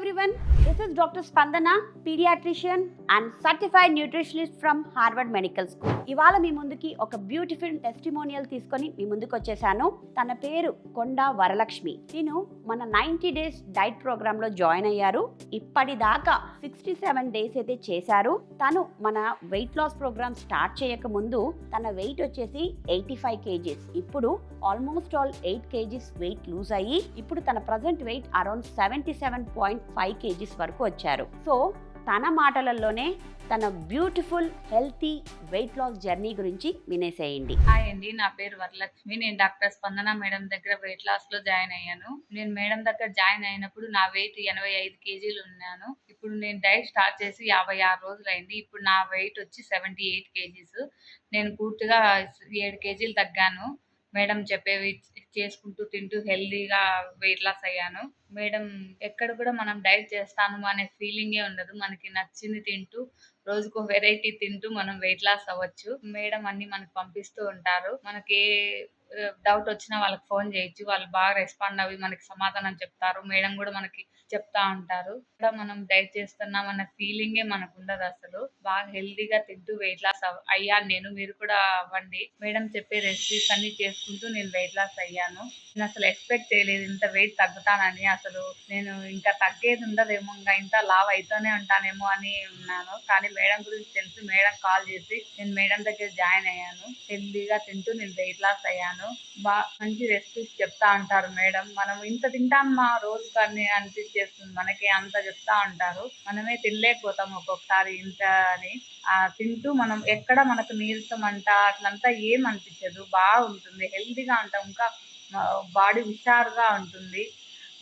everyone, this is Dr. Spandana, pediatrician and certified nutritionist from Harvard Medical School. ఇవాళ మీ ముందుకి ఒక beautiful testimonial తీసుకొని మీ ముందుకు వచ్చేసాను. తన పేరు కొండ వరలక్ష్మి. తిను మన 90 డేస్ డైట్ ప్రోగ్రామ్ లో జాయిన్ అయ్యారు. ఇప్పటిదాకా 67 డేస్ అయితే చేశారు. తను మన వెయిట్ లాస్ ప్రోగ్రామ్ స్టార్ట్ చేయక ముందు తన వెయిట్ వచ్చేసి 85 kgs. ఇప్పుడు almost all 8 kgs weight lose అయ్యి ఇప్పుడు తన ప్రజెంట్ వెయిట్ అరౌండ్ 77.5 kgs వరకు వచ్చారు. సో తన మాటలలోనే తన beautiful healthy weight loss journey గురించి వినేసేయండి. హాయ్ అండి, నా పేరు వరలక్ష్మి. నేను డాక్టర్ స్పందన మేడం దగ్గర వెయిట్ లాస్ లో జాయిన్ అయ్యాను. నేను మేడం దగ్గర జాయిన్ అయినప్పుడు నా వెయిట్ 85 kgs ఉన్నాను. ఇప్పుడు నేను డైట్ స్టార్ట్ చేసి 56 రోజులు అయింది. ఇప్పుడు నా వెయిట్ వచ్చి 78 kgs. నేను పూర్తిగా 7 kgs తగ్గాను. మేడం చెప్పేవి చేసుకుంటూ తింటూ హెల్దీగా వెయిట్ లాస్ అయ్యాను. మేడం ఎక్కడ కూడా మనం డైట్ చేస్తాను అనే ఫీలింగే ఉండదు. మనకి నచ్చింది తింటూ రోజుకు వెరైటీ తింటూ మనం వెయిట్ లాస్ అవ్వచ్చు. మేడం అన్ని మనకు పంపిస్తూ ఉంటారు. మనకి డౌట్ వచ్చినా వాళ్ళకి ఫోన్ చేయొచ్చు. వాళ్ళు బాగా రెస్పాండ్ అవి మనకి సమాధానం చెప్తారు. మేడం కూడా మనకి చెప్తా ఉంటారు. ఇక్కడ మనం డైట్ చేస్తున్నాం అన్న ఫీలింగే మనకు ఉండదు. అసలు బాగా హెల్దీగా తింటూ వెయిట్ లాస్ అయ్యాను నేను. మీరు కూడా అవ్వండి. మేడం చెప్పే రెసిపీస్ అన్ని చేసుకుంటూ నేను వెయిట్ లాస్ అయ్యాను. నేను అసలు ఎక్స్పెక్ట్ చేయలేదు ఇంత వెయిట్ తగ్గుతానని. అసలు నేను ఇంకా తగ్గేది ఉండదేమో, ఇంకా ఇంత లావ్ అవుతూనే ఉంటానేమో అని ఉన్నాను. కానీ మేడం గురించి తెలిసి మేడం కాల్ చేసి నేను మేడం దగ్గర జాయిన్ అయ్యాను. హెల్దీగా తింటూ నేను వెయిట్ లాస్ అయ్యాను. మంచి రెసిపీస్ చెప్తా ఉంటారు మేడం. మనం ఇంత తింటామా రోజు కానీ అనిపించేస్తుంది. మనకి అంత చెప్తా ఉంటారు. మనమే తినలేకపోతాం ఒక్కొక్కసారి ఇంత అని. తింటూ మనం ఎక్కడ మనకు నీరసం అంట అట్లంతా ఏం అనిపించదు. బాగుంటుంది, హెల్దీగా ఉంటాం. ఇంకా బాడీ హుషారుగా ఉంటుంది.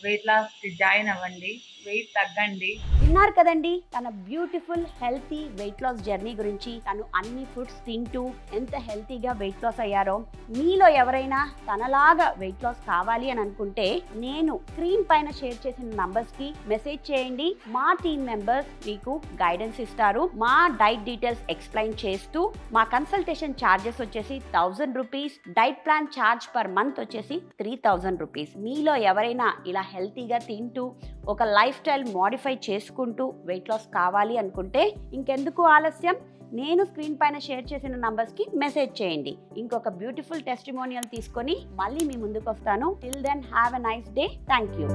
వెయిట్ లాస్ కి జాయిన్ అవ్వండి, వెయిట్ తగ్గండి. విన్నారు కదండి తన beautiful healthy weight loss journey గురించి. తను అన్ని ఫుడ్స్ తింటూ ఎంత హెల్తీగా వెయిట్ లాస్ అయ్యారో. మీలో ఎవరైనా తనలాగా వెయిట్ లాస్ కావాలి అని అనుకుంటే నేను స్క్రీన్ పైన షేర్ చేసిన నంబర్స్ కి మెసేజ్ చేయండి. మా టీమ్ మెంబర్స్ మీకు గైడెన్స్ ఇస్తారు. మా డైట్ డీటెయిల్స్ ఎక్స్ప్లెయిన్ చేస్తూ మా కన్సల్టేషన్ ఛార్జెస్ వచ్చేసి 1000 rupees, diet plan charge per month వచ్చేసి 3000 రూపీస్. మీలో ఎవరైనా ఇలా హెల్తీగా తింటూ ఒక లైఫ్ స్టైల్ మోడిఫై చేసుకుంటూ వెయిట్ లాస్ కావాలి అనుకుంటే ఇంకెందుకు ఆలస్యం, నేను స్క్రీన్ పైన షేర్ చేసిన నంబర్స్కి మెసేజ్ చేయండి. ఇంకొక బ్యూటిఫుల్ టెస్టిమోనియల్ తీసుకొని మళ్ళీ మీ ముందుకు వస్తాను. Till then have a nice day. Thank you.